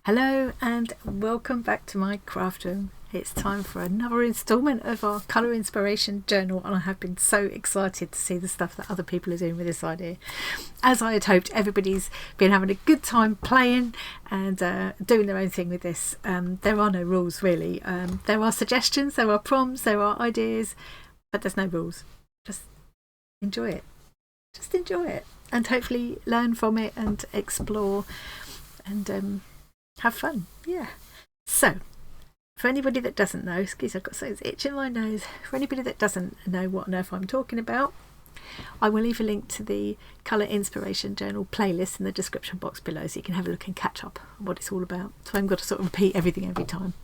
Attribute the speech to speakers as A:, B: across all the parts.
A: Hello and welcome back to my craft room. It's time for another instalment of our colour inspiration journal, and I have been so excited to see the stuff that other people are doing with this idea. As I had hoped, everybody's been having a good time playing and doing their own thing with this. There are no rules really. There are suggestions, there are prompts, there are ideas, but there's no rules. Just enjoy it. Just enjoy it and hopefully learn from it and explore and have fun. Yeah. So for anybody that doesn't know, excuse me, I've got so itch in my nose. For anybody that doesn't know what on earth I'm talking about, I will leave a link to the Colour Inspiration Journal playlist in the description box below, so you can have a look and catch up on what it's all about. So I haven't got to sort of repeat everything every time.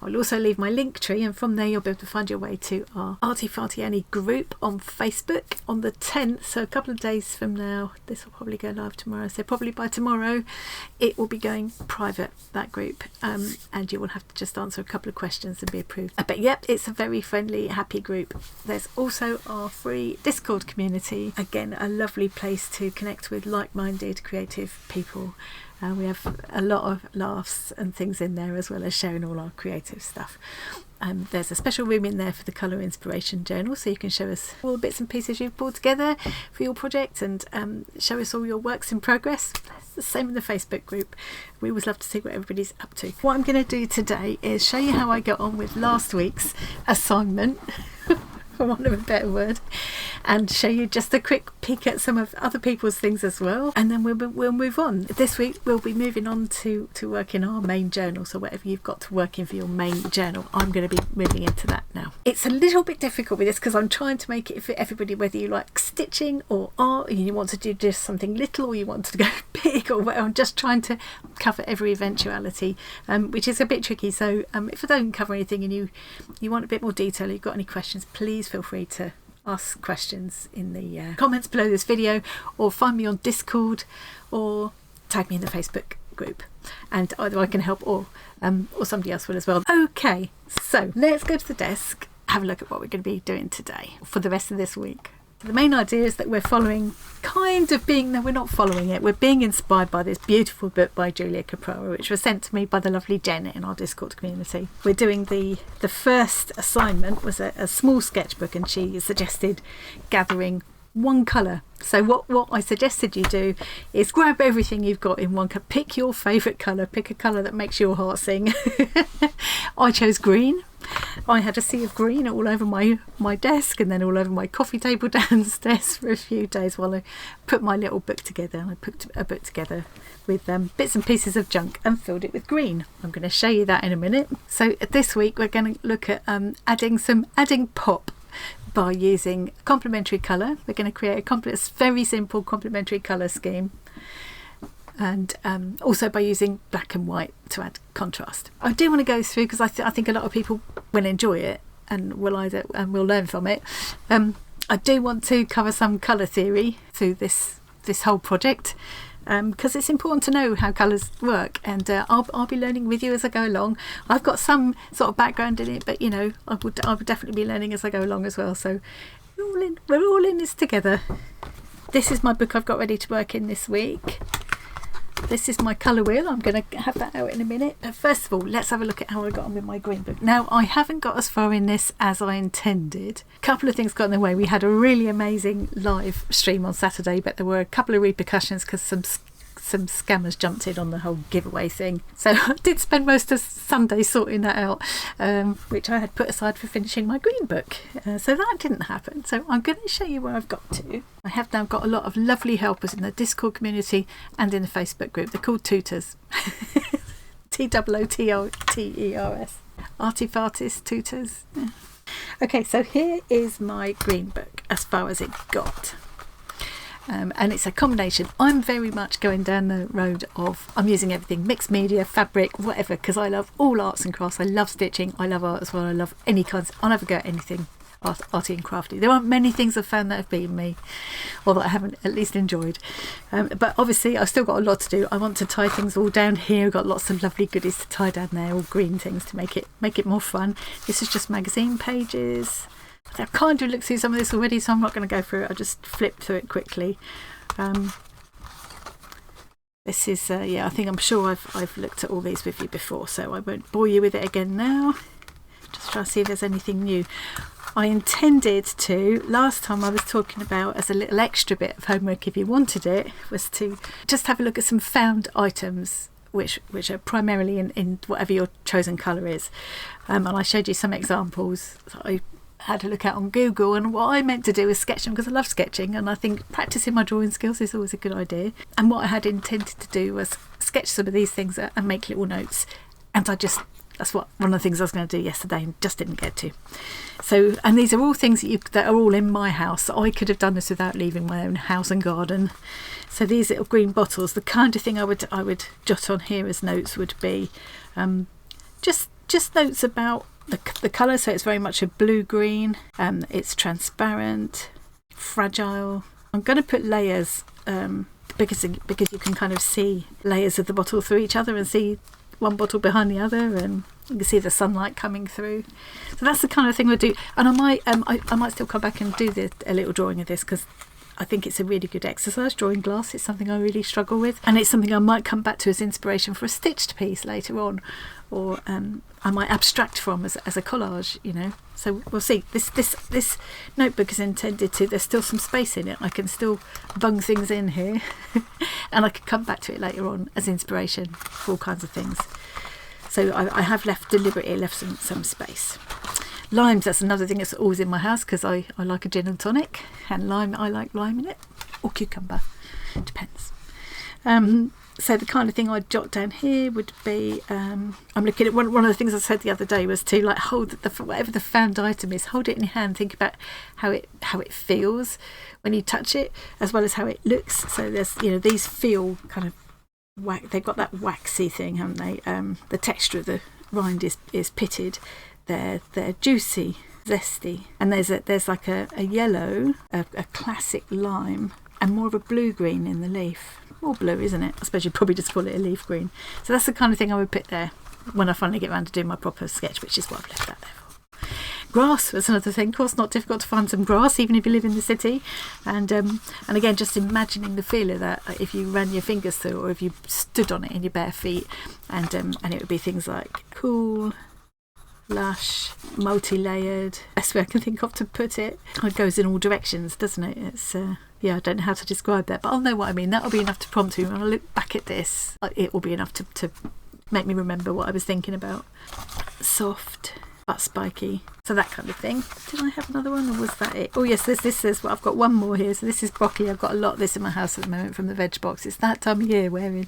A: I'll also leave my link tree, and from there you'll be able to find your way to our Arty Farty Annie group on Facebook on the 10th, so a couple of days from now. This will probably go live tomorrow, so probably by tomorrow it will be going private, that group, and you will have to just answer a couple of questions and be approved. But yep, it's a very friendly, happy group. There's also our free Discord community, again a lovely place to connect with like-minded creative people. We have a lot of laughs and things in there, as well as sharing all our creative stuff. There's a special room in there for the Colour Inspiration Journal, so you can show us all the bits and pieces you've pulled together for your project and show us all your works in progress. It's the same in the Facebook group. We always love to see what everybody's up to. What I'm going to do today is show you how I got on with last week's assignment, for want of a better word, and show you just a quick peek at some of other people's things as well, and then we'll move on. This week we'll be moving on to work in our main journal, so whatever you've got to work in for your main journal, I'm going to be moving into that now. It's a little bit difficult with this because I'm trying to make it for everybody, whether you like stitching or art, and you want to do just something little, or you want to go big, or whatever. I'm just trying to cover every eventuality, which is a bit tricky. So if I don't cover anything and you want a bit more detail, you've got any questions, please feel free to ask questions in the comments below this video, or find me on Discord, or tag me in the Facebook group, and either I can help or somebody else will as well. Okay, so let's go to the desk, have a look at what we're going to be doing today for the rest of this week. The main idea is that we're following, no, we're not following it, we're being inspired by this beautiful book by Julia Caprara, which was sent to me by the lovely Jen in our Discord community. We're doing the first assignment was a small sketchbook, and she suggested gathering one colour. So what I suggested you do is grab everything you've got in one colour, pick your favourite colour, pick a colour that makes your heart sing. I chose green. I had a sea of green all over my desk, and then all over my coffee table downstairs for a few days while I put my little book together. And I put a book together with bits and pieces of junk and filled it with green. I'm going to show you that in a minute. So this week we're going to look at adding pop by using complementary colour. We're going to create a very simple complementary colour scheme, and also by using black and white to add contrast. I do want to go through, because I think a lot of people will enjoy it and will learn from it. I do want to cover some colour theory through this whole project, because it's important to know how colours work, and I'll be learning with you as I go along. I've got some sort of background in it, but you know, I would definitely be learning as I go along as well. So we're all in this together. This is my book I've got ready to work in this week. This is my colour wheel. I'm going to have that out in a minute. But first of all, let's have a look at how I got on with my green book. Now, I haven't got as far in this as I intended. A couple of things got in the way. We had a really amazing live stream on Saturday, but there were a couple of repercussions because some scammers jumped in on the whole giveaway thing. So I did spend most of Sunday sorting that out, which I had put aside for finishing my green book. So that didn't happen. So I'm going to show you where I've got to. I have now got a lot of lovely helpers in the Discord community and in the Facebook group. They're called tutors. TOOTERS. Arty Fartist tutors. Yeah. Okay, so here is my green book as far as it got. And it's a combination. I'm very much going down the road of, I'm using everything, mixed media, fabric, whatever, because I love all arts and crafts. I love stitching, I love art as well, I love any kinds. I'll never go at anything arty and crafty. There aren't many things I've found that have beaten me, or that I haven't at least enjoyed. But obviously I've still got a lot to do. I want to tie things all down here. I've got lots of lovely goodies to tie down there, all green things to make it more fun. This is just magazine pages. I've kind of looked through some of this already, so I'm not going to go through it. I'll just flip through it quickly. This is, I think I'm sure I've looked at all these with you before, so I won't bore you with it again now. Just try to see if there's anything new. I intended to, last time I was talking about as a little extra bit of homework if you wanted it, was to just have a look at some found items which are primarily in whatever your chosen colour is. And I showed you some examples that I had a look at on Google, and what I meant to do was sketch them because I love sketching, and I think practicing my drawing skills is always a good idea. And what I had intended to do was sketch some of these things and make little notes, and that's one of the things I was going to do yesterday and just didn't get to. So, and these are all things that are all in my house. So I could have done this without leaving my own house and garden. So these little green bottles, the kind of thing I would jot on here as notes would be just notes about the colour. So it's very much a blue-green. It's transparent, fragile. I'm going to put layers because you can kind of see layers of the bottle through each other and see one bottle behind the other, and you can see the sunlight coming through. So that's the kind of thing we'll do. And I might still come back and do a little drawing of this, because I think it's a really good exercise. Drawing glass is something I really struggle with, and it's something I might come back to as inspiration for a stitched piece later on, or I might abstract from as a collage, you know. So we'll see. This notebook is intended to, there's still some space in it. I can still bung things in here and I can come back to it later on as inspiration for all kinds of things. So I have deliberately left some space. Limes, that's another thing that's always in my house, because I like a gin and tonic, and lime, I like lime in it, or cucumber, depends. So the kind of thing I'd jot down here would be, I'm looking at one of the things I said the other day was to like hold whatever the found item is, hold it in your hand, think about how it feels when you touch it, as well as how it looks. So there's, you know, these feel kind of they've got that waxy thing, haven't they? The texture of the rind is pitted. They're juicy, zesty, and there's like a yellow, a classic lime, and more of a blue-green in the leaf. More blue, isn't it? I suppose you'd probably just call it a leaf green. So that's the kind of thing I would put there when I finally get around to doing my proper sketch, which is what I've left that there for. Grass was another thing. Of course, not difficult to find some grass, even if you live in the city. And again, just imagining the feel of that, if you ran your fingers through, or if you stood on it in your bare feet, and it would be things like cool, lush, multi-layered. Best way I can think of to put it. It goes in all directions, doesn't it? It's I don't know how to describe that, but I'll know what I mean. That'll be enough to prompt me when I look back at this. It will be enough to make me remember what I was thinking about. Soft but spiky, so that kind of thing. Did I have another one, or was that it? Oh yes, this is, well, I've got one more here. So this is broccoli. I've got a lot of this in my house at the moment from the veg box. It's that time of year where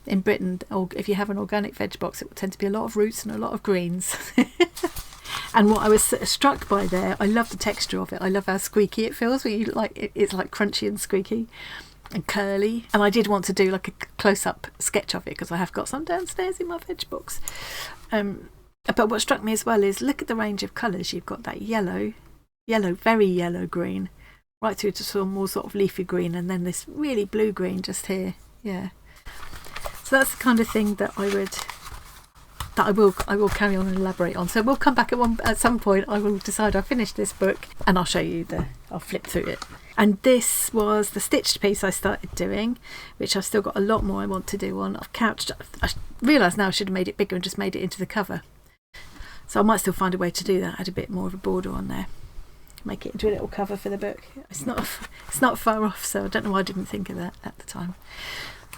A: in Britain, or if you have an organic veg box, it will tend to be a lot of roots and a lot of greens. And what I was struck by there, I love the texture of it. I love how squeaky it feels. It's like crunchy and squeaky and curly. And I did want to do like a close-up sketch of it, because I have got some downstairs in my veg box. But what struck me as well is, look at the range of colours. You've got that yellow, very yellow green, right through to some more sort of leafy green, and then this really blue green just here. Yeah. So that's the kind of thing that I will carry on and elaborate on. So we'll come back at some point. I will decide I've finished this book, and I'll show you I'll flip through it. And this was the stitched piece I started doing, which I've still got a lot more I want to do on. I realise now I should have made it bigger and just made it into the cover. So I might still find a way to do that. Add a bit more of a border on there, make it into a little cover for the book. It's not far off, so I don't know why I didn't think of that at the time.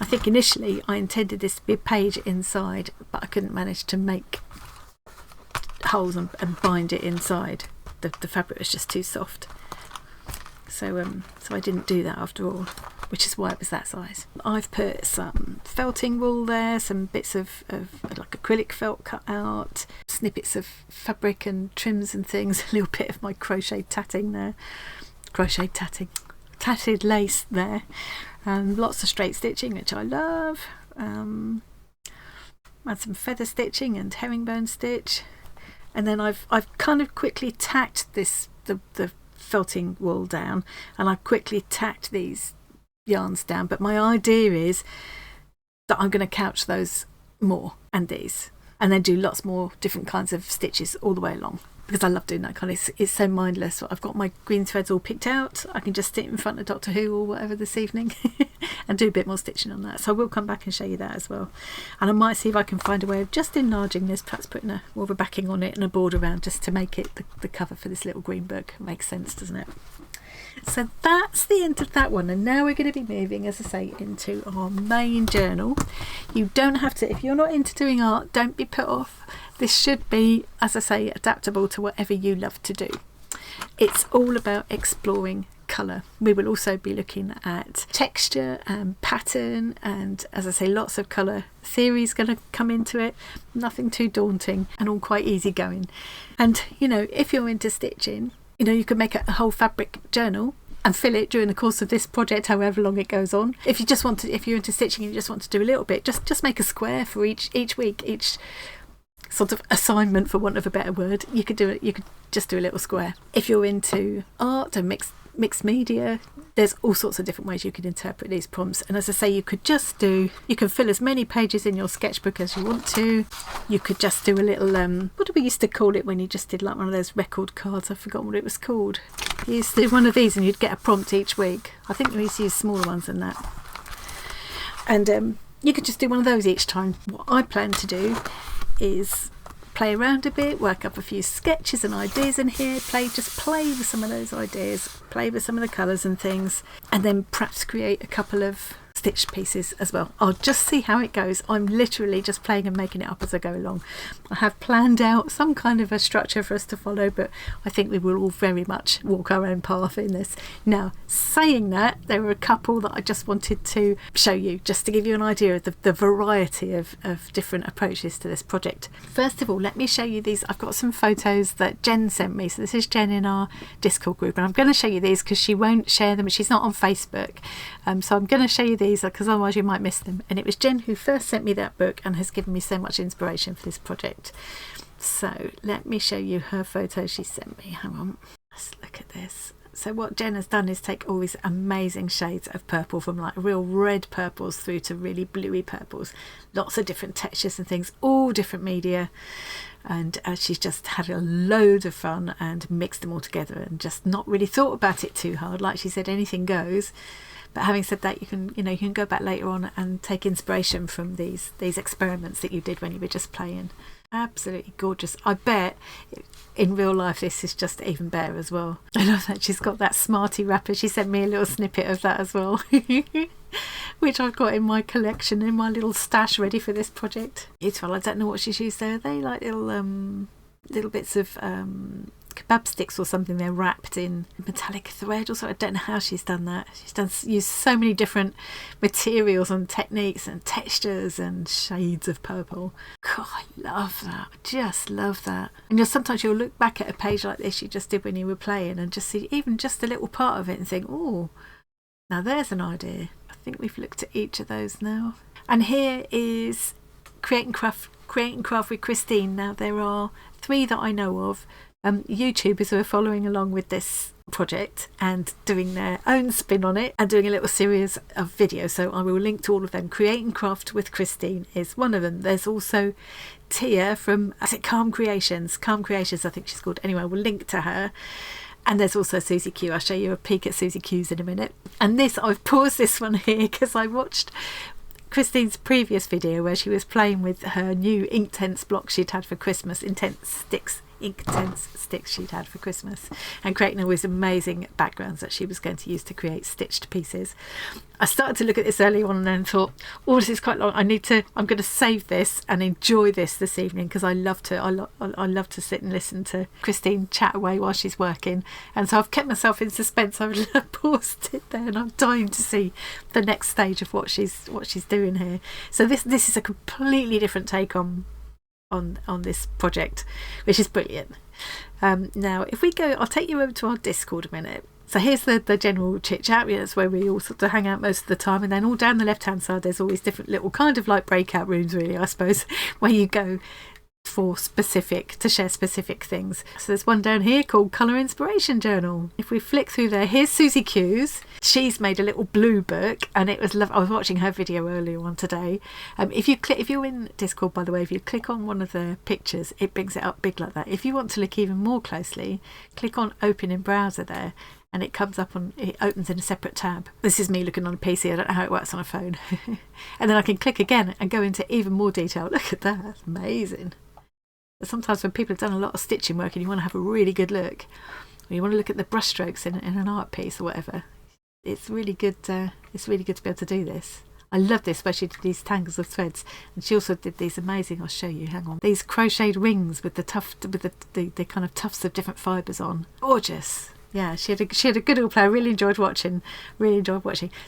A: I think initially I intended this to be a page inside, but I couldn't manage to make holes and bind it inside. The fabric was just too soft. So I didn't do that after all, which is why it was that size. I've put some felting wool there, some bits of like acrylic felt cut out, snippets of fabric and trims and things, a little bit of my tatted lace there. Lots of straight stitching, which I love. Had some feather stitching and herringbone stitch, and then I've kind of quickly tacked the felting wool down, and I've quickly tacked these yarns down. But my idea is that I'm going to couch those more, and these, and then do lots more different kinds of stitches all the way along. because I love doing that kind of, it's so mindless. I've got my green threads all picked out. I can just sit in front of Doctor Who or whatever this evening and do a bit more stitching on that. So I will come back and show you that as well. And I might see if I can find a way of just enlarging this, perhaps putting more of a backing on it and a border around, just to make it the cover for this little green book. Makes sense, doesn't it? So that's the end of that one, and now we're going to be moving, as I say, into our main journal. You don't have to, if you're not into doing art, don't be put off. This should be, as I say, adaptable to whatever you love to do. It's all about exploring colour. We will also be looking at texture and pattern, and as I say, lots of colour theory is going to come into it. Nothing too daunting and all quite easy going. And you know, if you're into stitching, you know, you could make a whole fabric journal and fill it during the course of this project, however long it goes on. If you just want to, if you're into stitching and you just want to do a little bit, just make a square for each week, each sort of assignment, for want of a better word. You could do it. You could just do a little square. If you're into art and mixed media, there's all sorts of different ways you could interpret these prompts. And as I say, you can fill as many pages in your sketchbook as you want to. You could just do a little what do we used to call it when you just did like one of those record cards? I've forgotten what it was called. You used to do one of these and you'd get a prompt each week. I think we used to use smaller ones than that. And you could just do one of those each time. What I plan to do is play around a bit, work up a few sketches and ideas in here, play with some of those ideas, play with some of the colours and things, and then perhaps create a couple of stitched pieces as well. I'll just see how it goes. I'm literally just playing and making it up as I go along. I have planned out some kind of a structure for us to follow, but I think we will all very much walk our own path in this. Now, saying that, there were a couple that I just wanted to show you, just to give you an idea of the variety of different approaches to this project. First of all, let me show you these. I've got some photos that Jen sent me. So this is Jen in our Discord group, and I'm going to show you these because she won't share them. She's not on Facebook, so I'm going to show you these because otherwise you might miss them. And it was Jen who first sent me that book and has given me so much inspiration for this project. So let me show you her photos she sent me. Hang on, let's look at this. So what Jen has done is take all these amazing shades of purple, from like real red purples through to really bluey purples, lots of different textures and things, all different media, and she's just had a load of fun and mixed them all together and just not really thought about it too hard. Like she said, anything goes. But having said that, you can go back later on and take inspiration from these experiments that you did when you were just playing. Absolutely gorgeous. I bet in real life this is just even better as well. I love that she's got that Smarty wrapper. She sent me a little snippet of that as well, which I've got in my collection, in my little stash ready for this project. Beautiful. I don't know what she's used there. Are they like little bits of kebab sticks or something? They're wrapped in metallic thread or something. I don't know how she's done that. She's used so many different materials and techniques and textures and shades of purple. God, I love that. I just love that. And sometimes you'll look back at a page like this you just did when you were playing and just see even just a little part of it and think, oh, now there's an idea. I think we've looked at each of those now. And here is Create and Craft with Christine. Now there are 3 that I know of, YouTubers who are following along with this project and doing their own spin on it and doing a little series of videos. So I will link to all of them. Create and Craft with Christine is one of them. There's also Tia from, is it Calm Creations? Calm Creations, I think she's called. Anyway, we'll link to her. And there's also Susie Q. I'll show you a peek at Susie Q's in a minute. And this, I've paused this one here because I watched Christine's previous video where she was playing with her new Inktense block she'd had for Christmas, Inktense sticks she'd had for Christmas, and creating all these amazing backgrounds that she was going to use to create stitched pieces. I started to look at this early on and then thought, oh, this is quite long. I'm going to save this and enjoy this evening because I love to sit and listen to Christine chat away while she's working. And so I've kept myself in suspense. I've paused it there and I'm dying to see the next stage of what she's doing here. So this is a completely different take on this project, which is brilliant. Now if we go, I'll take you over to our Discord a minute. So here's the general chit chat. That's where we all sort of hang out most of the time, and then all down the left hand side there's always different little kind of like breakout rooms, really, I suppose, where you go for to share specific things. So there's one down here called Colour Inspiration Journal. If we flick through there, here's Susie Q's. She's made a little blue book, and it was I was watching her video earlier on today. If you're in Discord, by the way, if you click on one of the pictures, it brings it up big like that. If you want to look even more closely, click on Open in Browser there, and it comes up it opens in a separate tab. This is me looking on a PC. I don't know how it works on a phone. And then I can click again and go into even more detail. Look at that, that's amazing. But sometimes when people have done a lot of stitching work and you want to have a really good look, or you want to look at the brush strokes in an art piece or whatever, it's really good. It's really good to be able to do this. I love this, where she did these tangles of threads, and she also did these amazing. I'll show you. Hang on. These crocheted rings with the the kind of tufts of different fibres on. Gorgeous. Yeah, she had a good old play. I really enjoyed watching.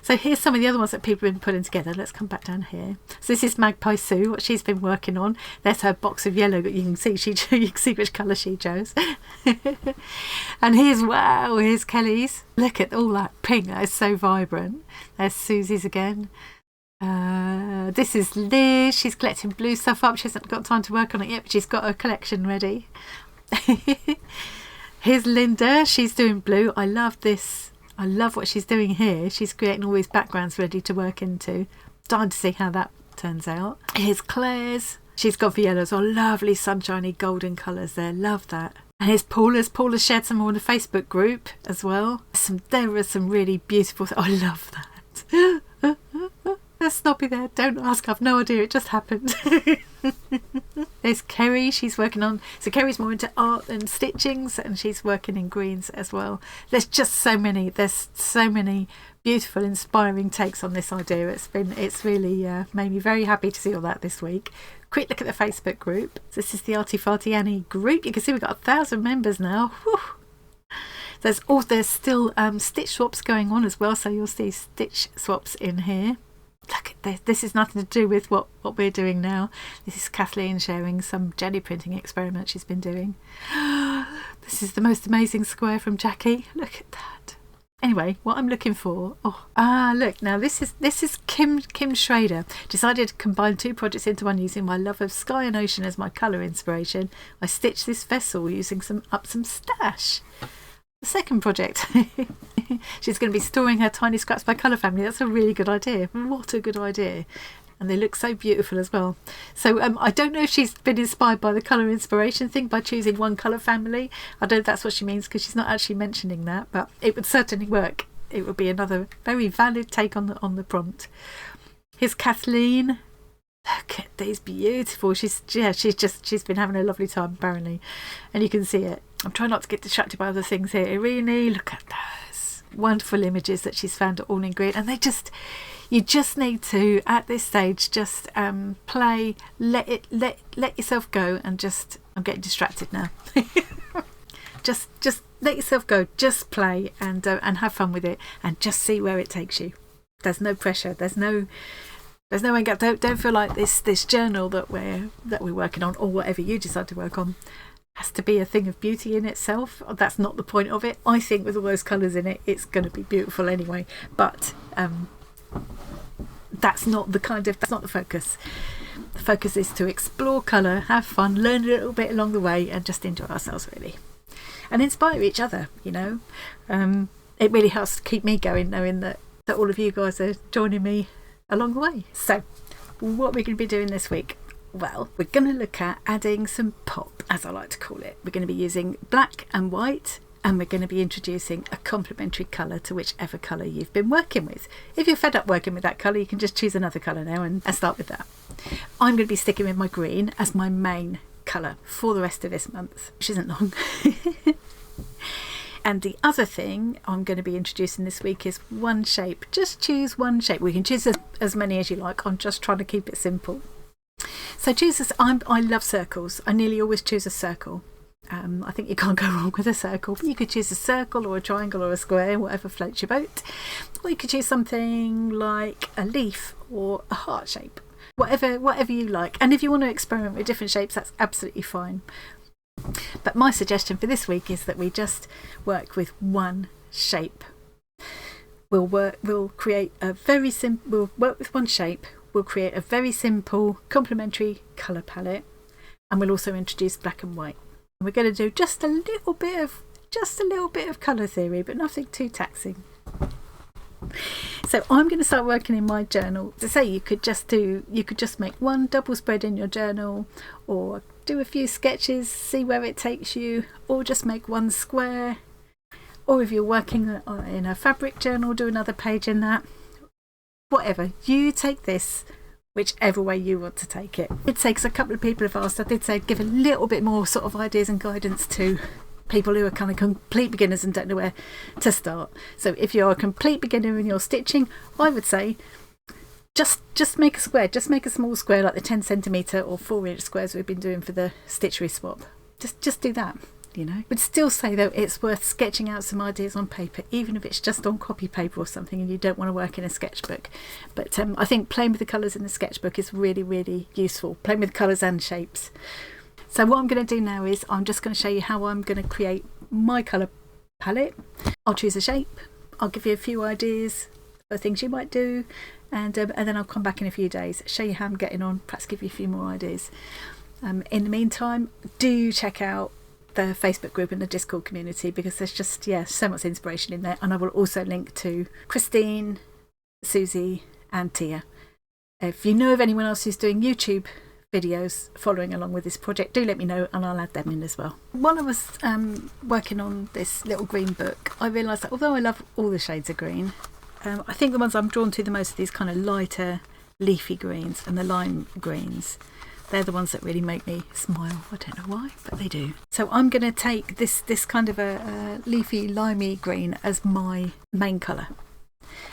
A: So here's some of the other ones that people have been putting together. Let's come back down here. So this is Magpie Sue, what she's been working on. There's her box of yellow that you can see. You can see which colour she chose. And here's Kelly's. Look at all that pink. That is so vibrant. There's Susie's again. This is Liz. She's collecting blue stuff up. She hasn't got time to work on it yet, but she's got her collection ready. Here's Linda. She's doing blue. I love this. I love what she's doing here. She's creating all these backgrounds ready to work into. Dying to see how that turns out. Here's Claire's. She's gone for yellows. Oh, lovely sunshiny golden colours there. Love that. And here's Paula's. Paula's shared some more in the Facebook group as well. There are some really beautiful... Oh, I love that. There's Snobby there. Don't ask. I've no idea. It just happened. There's Kerry. She's working on... So Kerry's more into art and stitchings, and she's working in greens as well. There's just so many. There's so many beautiful, inspiring takes on this idea. It's really made me very happy to see all that this week. Quick look at the Facebook group. This is the Arty Farty Annie group. You can see we've got 1,000 members now. Whew. There's still stitch swaps going on as well, so you'll see stitch swaps in here. Look at this. This is nothing to do with what we're doing now. This is Kathleen sharing some jelly printing experiment she's been doing. This is the most amazing square from Jackie. Look at that. Anyway, what I'm looking for... look, now this is Kim Schrader. Decided to combine two projects into one using my love of sky and ocean as my colour inspiration. I stitched this vessel using some stash. The second project. She's going to be storing her tiny scraps by colour family. That's a really good idea. What a good idea. And they look so beautiful as well. So I don't know if she's been inspired by the colour inspiration thing by choosing one colour family. I don't know if that's what she means, because she's not actually mentioning that, but it would certainly work. It would be another very valid take on the prompt. Here's Kathleen. Look at these beautiful. She's been having a lovely time apparently, and you can see it. I'm trying not to get distracted by other things here. Irene, look at those wonderful images that she's found all in green, and you just need to, at this stage, just play, let yourself go, and just... I'm getting distracted now. just let yourself go. Just play and have fun with it, and just see where it takes you. There's no pressure. There's no end gap. Don't feel like this journal that we're working on, or whatever you decide to work on, has to be a thing of beauty in itself. That's not the point of it. I think with all those colours in it, it's going to be beautiful anyway. But that's not the focus. The focus is to explore colour, have fun, learn a little bit along the way, and just enjoy ourselves really, and inspire each other. It really helps to keep me going, knowing that all of you guys are joining me along the way. So what are we going to be doing this week? Well, we're going to look at adding some pop, as I like to call it. We're going to be using black and white, and we're going to be introducing a complementary colour to whichever colour you've been working with. If you're fed up working with that colour, you can just choose another colour now and start with that. I'm going to be sticking with my green as my main colour for the rest of this month, which isn't long. And the other thing I'm going to be introducing this week is one shape. Just choose one shape. We can choose as many as you like. I'm just trying to keep it simple. So I love circles. I nearly always choose a circle. I think you can't go wrong with a circle. But you could choose a circle or a triangle or a square, whatever floats your boat. Or you could choose something like a leaf or a heart shape. Whatever you like. And if you want to experiment with different shapes, that's absolutely fine. But my suggestion for this week is that we just work with one shape. We'll work with one shape. We'll create a very simple complementary colour palette, and we'll also introduce black and white. And we're going to do just a little bit of colour theory, but nothing too taxing. So I'm going to start working in my journal. To say you could just make one double spread in your journal, or do a few sketches, see where it takes you, or just make one square. Or if you're working in a fabric journal, do another page in that. Whatever, you take this whichever way you want to take it. It takes a couple of people have asked. I did say give a little bit more sort of ideas and guidance to people who are kind of complete beginners and don't know where to start. So if you're a complete beginner in your stitching, I would say just make a square, just make a small square like the 10 centimetre or 4-inch squares we've been doing for the Stitchery swap. Just do that, you know. But still say though it's worth sketching out some ideas on paper, even if it's just on copy paper or something and you don't want to work in a sketchbook. But I think playing with the colours in the sketchbook is really, really useful, playing with colours and shapes. So what I'm going to do now is I'm just going to show you how I'm going to create my colour palette. I'll choose a shape, I'll give you a few ideas for things you might do, and then I'll come back in a few days, show you how I'm getting on, perhaps give you a few more ideas. In the meantime, do check out the Facebook group and the Discord community, because there's just so much inspiration in there, and I will also link to Christine, Susie and Tia. If you know of anyone else who's doing YouTube videos following along with this project, do let me know and I'll add them in as well. While I was working on this little green book, I realised that although I love all the shades of green, I think the ones I'm drawn to the most are these kind of lighter leafy greens and the lime greens. They're the ones that really make me smile. I don't know why, but they do. So I'm going to take this kind of a leafy limey green as my main colour,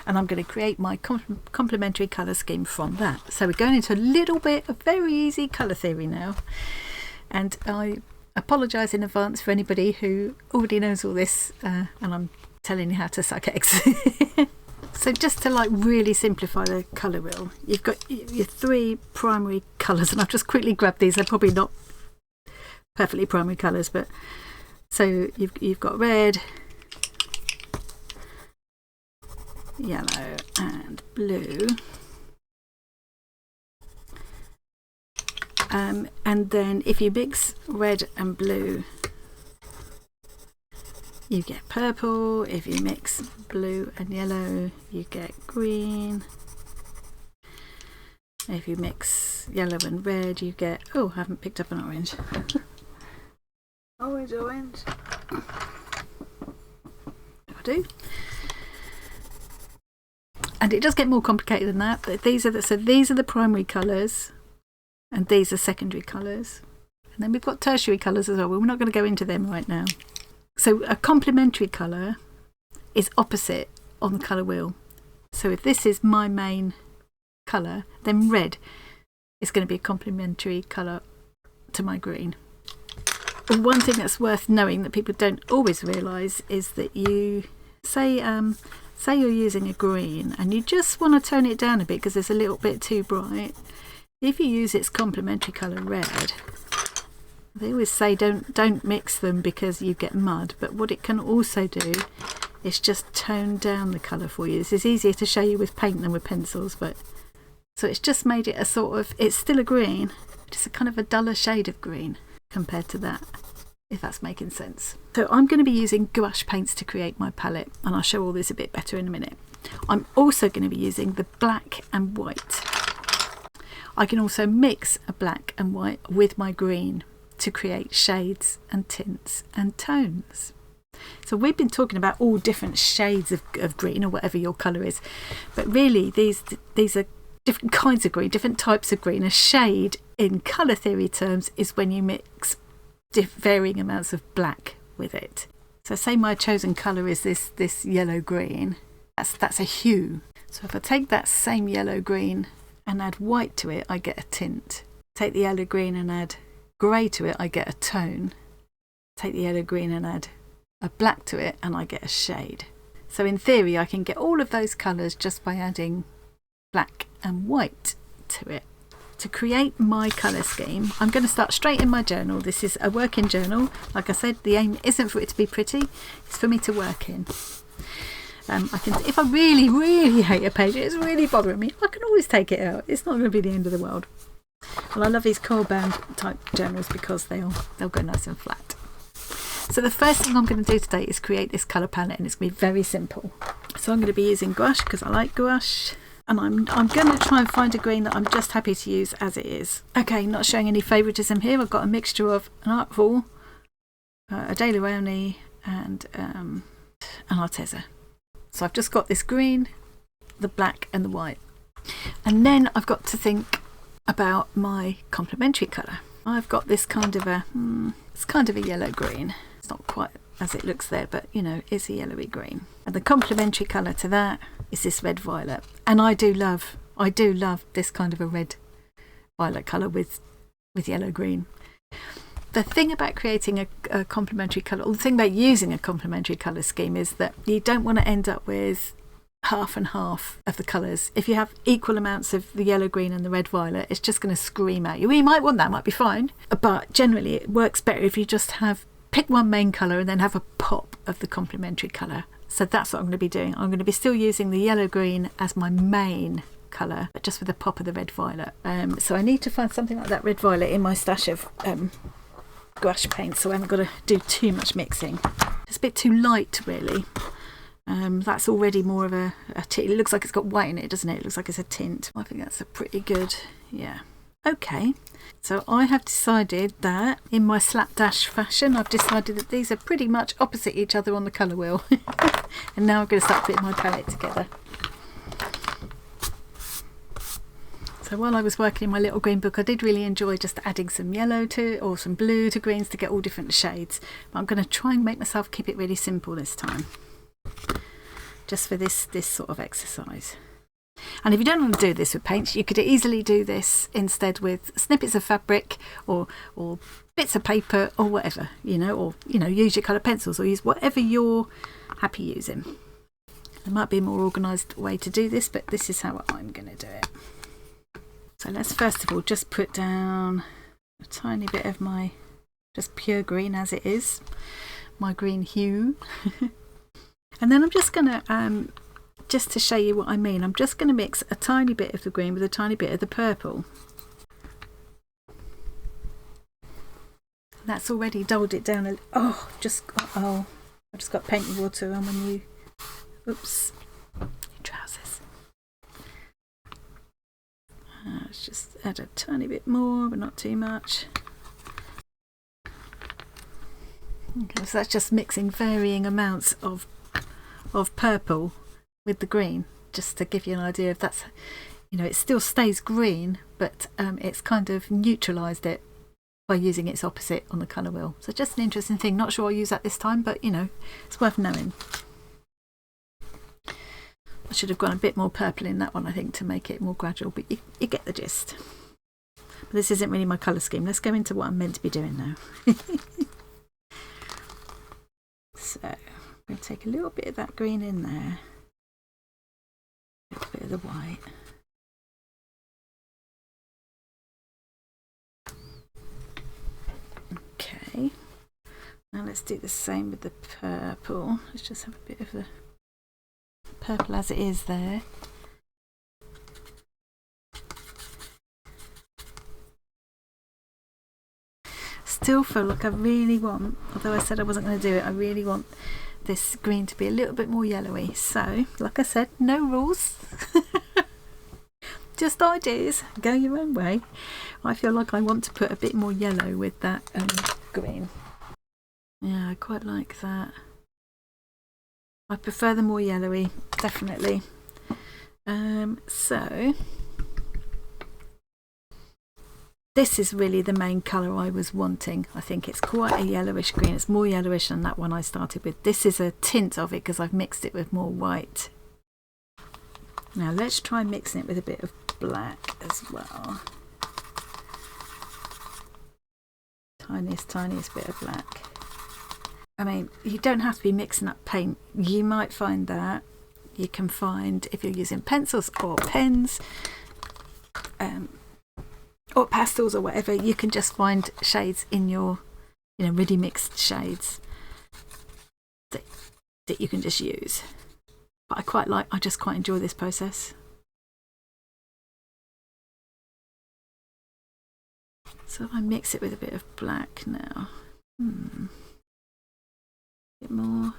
A: and I'm going to create my complementary colour scheme from that. So we're going into a little bit of very easy colour theory now, and I apologise in advance for anybody who already knows all this, and I'm telling you how to suck eggs. So just to like really simplify the colour wheel, you've got your 3 primary colours, and I've just quickly grabbed these. They're probably not perfectly primary colours, but so you've got red, yellow and blue, and then if you mix red and blue you get purple. If you mix blue and yellow you get green. If you mix yellow and red you get, oh, I haven't picked up an orange. Orange. That'll do. And it does get more complicated than that, but these are the primary colours and these are secondary colours, and then we've got tertiary colours as well. We're not going to go into them right now. So a complementary colour is opposite on the colour wheel. So if this is my main colour, then red is going to be a complementary colour to my green. One thing that's worth knowing that people don't always realise is that you say you're using a green and you just want to tone it down a bit because it's a little bit too bright. If you use its complementary colour red, they always say don't mix them because you get mud, but what it can also do is just tone down the colour for you. This is easier to show you with paint than with pencils, but so it's just made it a sort of, it's still a green, just a kind of a duller shade of green compared to that, if that's making sense. So I'm going to be using gouache paints to create my palette, and I'll show all this a bit better in a minute. I'm also going to be using the black and white. I can also mix a black and white with my green to create shades and tints and tones. So we've been talking about all different shades of green, or whatever your colour is, but really these are different kinds of green, different types of green. A shade in colour theory terms is when you mix varying amounts of black with it. So say my chosen colour is this yellow green, that's a hue. So if I take that same yellow green and add white to it, I get a tint. Take the yellow green and add grey to it, I get a tone. Take the yellow green and add a black to it and I get a shade. So in theory I can get all of those colours just by adding black and white to it. To create my colour scheme, I'm going to start straight in my journal. This is a working journal. Like I said, the aim isn't for it to be pretty, it's for me to work in. If I really hate a page, it's really bothering me, I can always take it out. It's not going to be the end of the world. Well, I love these coil band type journals because they'll go nice and flat. So the first thing I'm going to do today is create this colour palette, and it's going to be very simple. So I'm going to be using gouache because I like gouache, and I'm going to try and find a green that I'm just happy to use as it is. Okay, not showing any favouritism here. I've got a mixture of an Artful, a De Leone and an Arteza. So I've just got this green, the black and the white. And then I've got to think about my complementary colour. I've got this kind of it's kind of a yellow green. It's not quite as it looks there, but you know, it's a yellowy green. And the complementary colour to that is this red violet. And I do love this kind of a red violet colour with yellow green. The thing about creating a complementary colour, or the thing about using a complementary colour scheme, is that you don't want to end up with half and half of the colours. If you have equal amounts of the yellow green and the red violet, it's just going to scream at you. You might want that, might be fine, but generally it works better if you just pick one main colour and then have a pop of the complementary colour. So that's what I'm going to be doing. I'm going to be still using the yellow green as my main colour, but just with a pop of the red violet. So I need to find something like that red violet in my stash of gouache paint, so I haven't got to do too much mixing. It's a bit too light really. That's already more of a tint. It looks like it's got white in it, doesn't it? It looks like it's a tint. I think that's a pretty good, yeah. Okay, so I have decided that in my slapdash fashion, I've decided that these are pretty much opposite each other on the colour wheel. And now I'm going to start putting my palette together. So while I was working in my little green book, I did really enjoy just adding some yellow or some blue to greens to get all different shades. But I'm going to try and make myself keep it really simple this time, just for this sort of exercise. And if you don't want to do this with paints, you could easily do this instead with snippets of fabric or bits of paper or whatever, or use your colour pencils or use whatever you're happy using. There might be a more organised way to do this, but this is how I'm going to do it. So let's first of all just put down a tiny bit of my just pure green as it is, my green hue. And then I'm just going to, just to show you what I mean, I'm just going to mix a tiny bit of the green with a tiny bit of the purple. That's already dulled it down I just got paint water on my new, oops, trousers. Let's just add a tiny bit more, but not too much. Okay, so that's just mixing varying amounts of purple with the green, just to give you an idea of that's, it still stays green, but it's kind of neutralised it by using its opposite on the colour wheel. So just an interesting thing. Not sure I'll use that this time, but it's worth knowing. I should have gone a bit more purple in that one, I think, to make it more gradual, but you get the gist. But this isn't really my colour scheme. Let's go into what I'm meant to be doing now. So I'm going to take a little bit of that green in there, a little bit of the white. Okay, now let's do the same with the purple. Let's just have a bit of the purple as it is there. Still feel like I really want, although I said I wasn't going to do it, I really want this green to be a little bit more yellowy. So, like I said, no rules. Just ideas. Go your own way. I feel like I want to put a bit more yellow with that green. Yeah, I quite like that. I prefer the more yellowy, definitely. So this is really the main colour I was wanting. I think it's quite a yellowish green. It's more yellowish than that one I started with. This is a tint of it because I've mixed it with more white. Now let's try mixing it with a bit of black as well. Tiniest bit of black. I mean, you don't have to be mixing up paint. You might find that you can find, if you're using pencils or pens, or pastels or whatever, you can just find shades in your, ready mixed shades that you can just use. But I just quite enjoy this process. So if I mix it with a bit of black now, a bit more.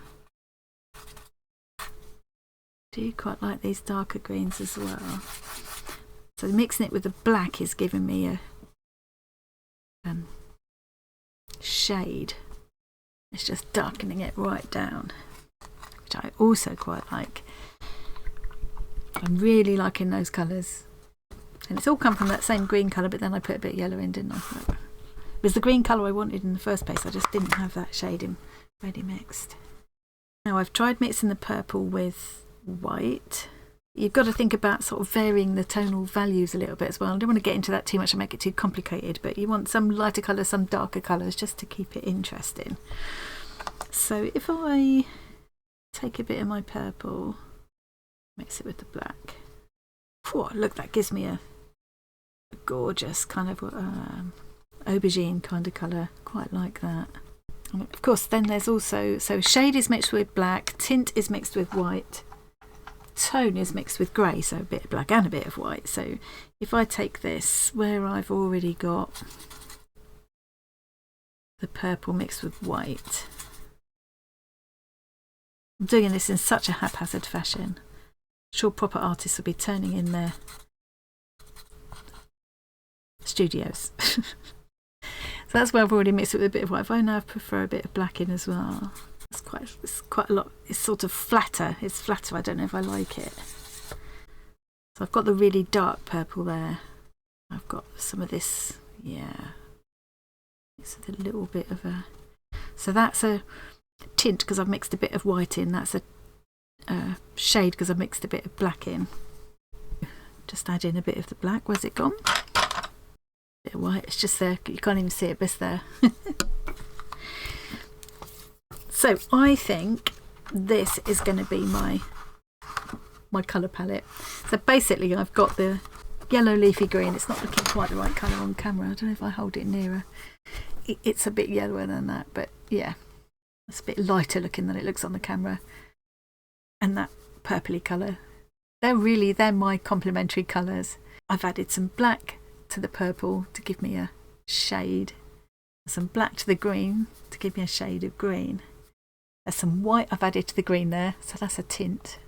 A: Do quite like these darker greens as well. So mixing it with the black is giving me a shade. It's just darkening it right down, which I also quite like. I'm really liking those colours. And it's all come from that same green colour, but then I put a bit of yellow in, didn't I? It was the green colour I wanted in the first place. I just didn't have that shade in ready mixed. Now I've tried mixing the purple with white. You've got to think about sort of varying the tonal values a little bit as well. I don't want to get into that too much and make it too complicated, but you want some lighter colours, some darker colours, just to keep it interesting. So if I take a bit of my purple, mix it with the black. Whew, look, that gives me a gorgeous kind of aubergine kind of colour. Quite like that. And of course then there's also, so shade is mixed with black, tint is mixed with white, tone is mixed with grey, so a bit of black and a bit of white. So if I take this where I've already got the purple mixed with white, I'm doing this in such a haphazard fashion. I'm sure proper artists will be turning in their studios. So that's where I've already mixed it with a bit of white. If I now prefer a bit of black in as well, it's quite a lot. It's sort of flatter. It's flatter. I don't know if I like it. So I've got the really dark purple there. I've got some of this. Yeah, it's a little bit of a. So that's a tint because I've mixed a bit of white in. That's a shade because I've mixed a bit of black in. Just add in a bit of the black. Where's it gone? Bit of white. It's just there. You can't even see it, but it's there. So I think this is going to be my colour palette. So basically I've got the yellow leafy green. It's not looking quite the right colour on camera. I don't know if I hold it nearer. It's a bit yellower than that, but yeah, it's a bit lighter looking than it looks on the camera. And that purpley colour, they're my complementary colours. I've added some black to the purple to give me a shade, some black to the green to give me a shade of green. There's some white I've added to the green there, so that's a tint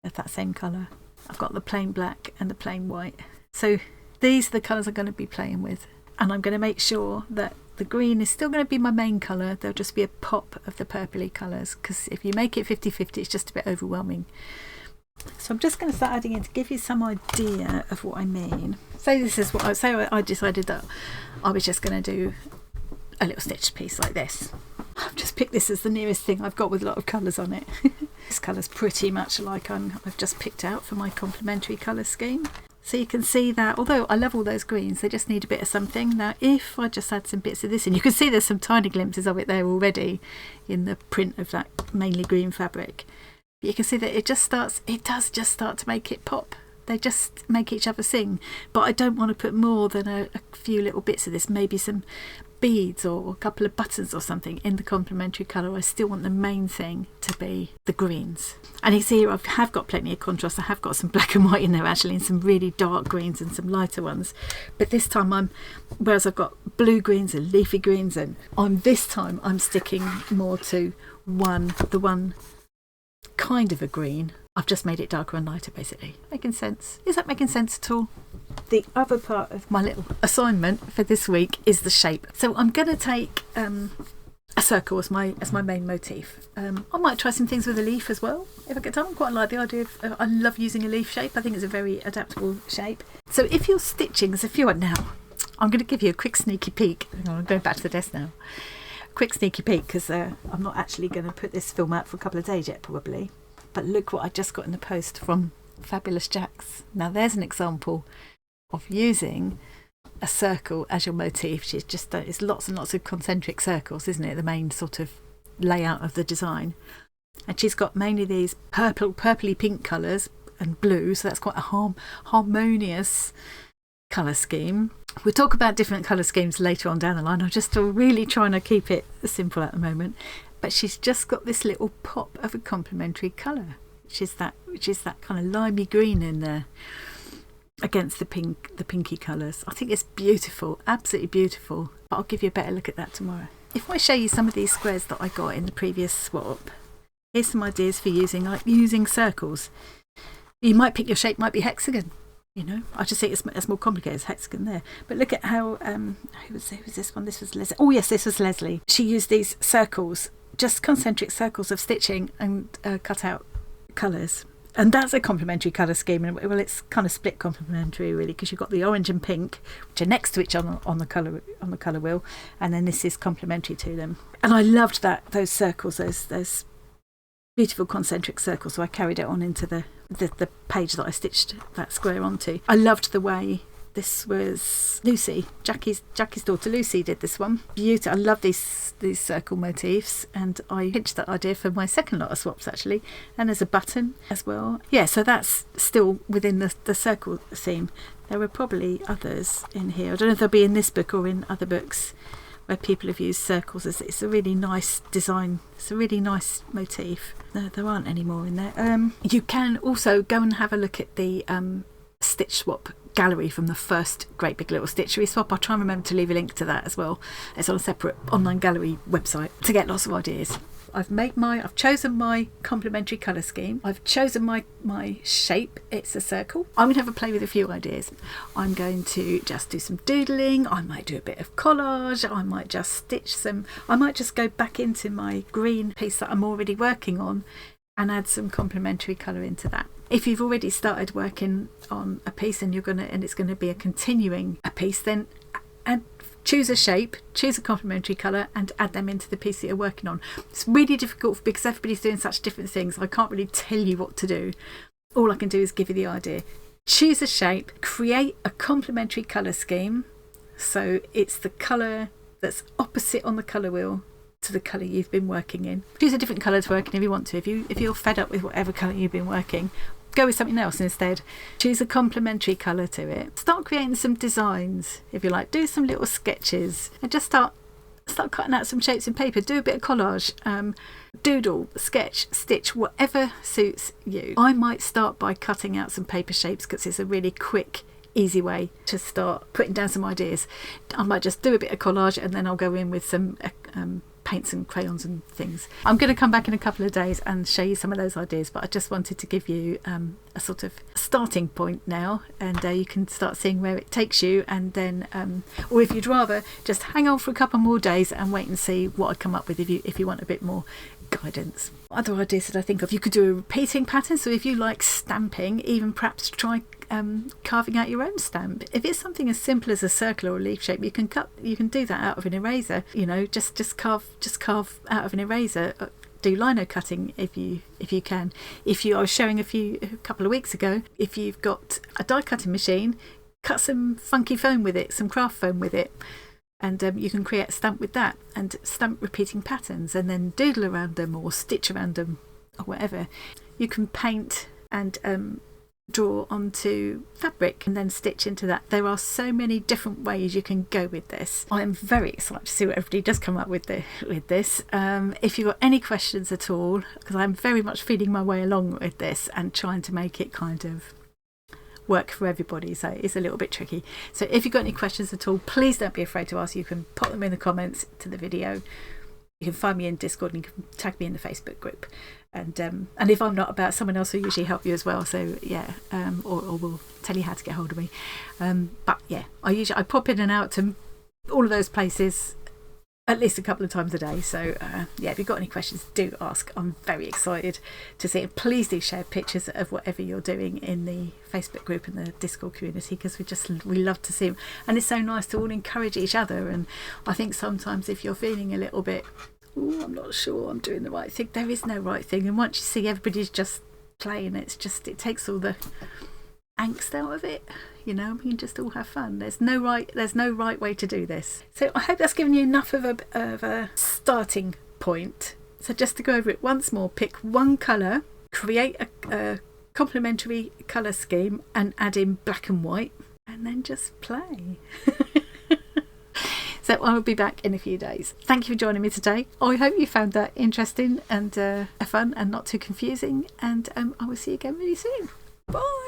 A: of that same colour. I've got the plain black and the plain white. So these are the colours I'm going to be playing with, and I'm going to make sure that the green is still going to be my main colour. There'll just be a pop of the purpley colours, because if you make it 50-50 it's just a bit overwhelming. So I'm just going to start adding in to give you some idea of what I mean. Say this is what I decided that I was just going to do a little stitch piece like this. I've just picked this as the nearest thing I've got with a lot of colours on it. This colour's pretty much like I've just picked out for my complementary colour scheme. So you can see that although I love all those greens, they just need a bit of something. Now if I just add some bits of this in, you can see there's some tiny glimpses of it there already in the print of that mainly green fabric. You can see that it does just start to make it pop. They just make each other sing. But I don't want to put more than a few little bits of this, maybe some beads or a couple of buttons or something in the complementary colour. I still want the main thing to be the greens. And you see here I have got plenty of contrast. I have got some black and white in there actually, and some really dark greens and some lighter ones. But this time whereas I've got blue greens and leafy greens, and this time I'm sticking more to the one kind of a green. I've just made it darker and lighter basically. Making sense? Is that making sense at all? The other part of my little assignment for this week is the shape. So I'm going to take a circle as my main motif. I might try some things with a leaf as well if I get time. I quite like the idea of, I love using a leaf shape. I think it's a very adaptable shape. So if you're stitching, there's a few on now. I'm going to give you a quick sneaky peek. I'm going back to the desk now. Quick sneaky peek because I'm not actually going to put this film out for a couple of days yet probably. But look what I just got in the post from Fabulous Jacks. Now there's an example of using a circle as your motif. It's lots and lots of concentric circles, isn't it? The main sort of layout of the design. And she's got mainly these purpley pink colours and blue, so that's quite a harmonious colour scheme. We'll talk about different colour schemes later on down the line. I'm just really trying to keep it simple at the moment. But she's just got this little pop of a complementary colour, which is that kind of limey green in there. against the pinky colours. I think it's beautiful, absolutely beautiful. But I'll give you a better look at that tomorrow. If I show you some of these squares that I got in the previous swap, here's some ideas for using circles. You might pick your shape, might be hexagon. You know, I just think it's more complicated as hexagon there. But look at how who was this one? This was Leslie. Oh yes, this was Leslie. She used these circles, just concentric circles of stitching, and cut out colours. And that's a complementary colour scheme. And well, it's kind of split complementary really, because you've got the orange and pink, which are next to each other on the colour wheel, and then this is complementary to them. And I loved those circles, those beautiful concentric circles. So I carried it on into the page that I stitched that square onto. I loved the way this was Lucy, Jackie's daughter Lucy did this one. Beautiful. I love these circle motifs, and I pitched that idea for my second lot of swaps actually. And there's a button as well. Yeah, so that's still within the circle theme. There were probably others in here. I don't know if they'll be in this book or in other books where people have used circles. It's a really nice design. It's a really nice motif. There aren't any more in there. You can also go and have a look at the Stitch Swap gallery from the first Great Big Little Stitchery swap. I'll try and remember to leave a link to that as well. It's on a separate online gallery website to get lots of ideas. I've chosen my complementary colour scheme. I've chosen my shape. It's a circle. I'm going to have a play with a few ideas. I'm going to just do some doodling. I might do a bit of collage. I might just stitch some. I might just go back into my green piece that I'm already working on and add some complementary colour into that. If you've already started working on a piece and it's going to be a continuing piece, then choose a shape, choose a complementary colour, and add them into the piece that you're working on. It's really difficult because everybody's doing such different things. I can't really tell you what to do. All I can do is give you the idea. Choose a shape, create a complementary colour scheme, so it's the colour that's opposite on the colour wheel to the colour you've been working in. Choose a different colour to work in if you want to. If you're fed up with whatever colour you've been working, go with something else instead. Choose a complementary colour to it. Start creating some designs if you like. Do some little sketches and just start cutting out some shapes in paper. Do a bit of collage, doodle, sketch, stitch, whatever suits you. I might start by cutting out some paper shapes because it's a really quick, easy way to start putting down some ideas. I might just do a bit of collage and then I'll go in with some paints and crayons and things. I'm going to come back in a couple of days and show you some of those ideas, but I just wanted to give you a sort of starting point now, and you can start seeing where it takes you, and then or if you'd rather just hang on for a couple more days and wait and see what I come up with if you want a bit more guidance. Other ideas that I think of, you could do a repeating pattern. So if you like stamping, even perhaps try carving out your own stamp. If it's something as simple as a circle or a leaf shape, you can do that out of an eraser. You know, just carve out of an eraser. Do lino cutting if you can. I was showing a couple of weeks ago, if you've got a die cutting machine, cut some funky foam with it, some craft foam with it, and you can create a stamp with that, and stamp repeating patterns, and then doodle around them or stitch around them or whatever. You can paint and draw onto fabric and then stitch into that. There are so many different ways you can go with this. I am very excited to see what everybody does come up with this. If you've got any questions at all, because I'm very much feeling my way along with this and trying to make it kind of work for everybody, so it's a little bit tricky. So if you've got any questions at all, please don't be afraid to ask. You can pop them in the comments to the video. You can find me in Discord and you can tag me in the Facebook group. And if I'm not about, someone else will usually help you as well. So yeah, or will tell you how to get hold of me. But yeah, I pop in and out to all of those places at least a couple of times a day. So yeah, if you've got any questions, do ask. I'm very excited to see it. Please do share pictures of whatever you're doing in the Facebook group and the Discord community, because we love to see them, and it's so nice to all encourage each other. And I think sometimes if you're feeling a little bit, I'm not sure I'm doing the right thing, there is no right thing. And once you see everybody's just playing, it takes all the angst out of it. You know, we can just all have fun. There's no right way to do this. So I hope that's given you enough of a starting point. So just to go over it once more, pick one colour, create a complementary colour scheme and add in black and white, and then just play. So I will be back in a few days. Thank you for joining me today. I hope you found that interesting and fun and not too confusing. And I will see you again really soon. Bye.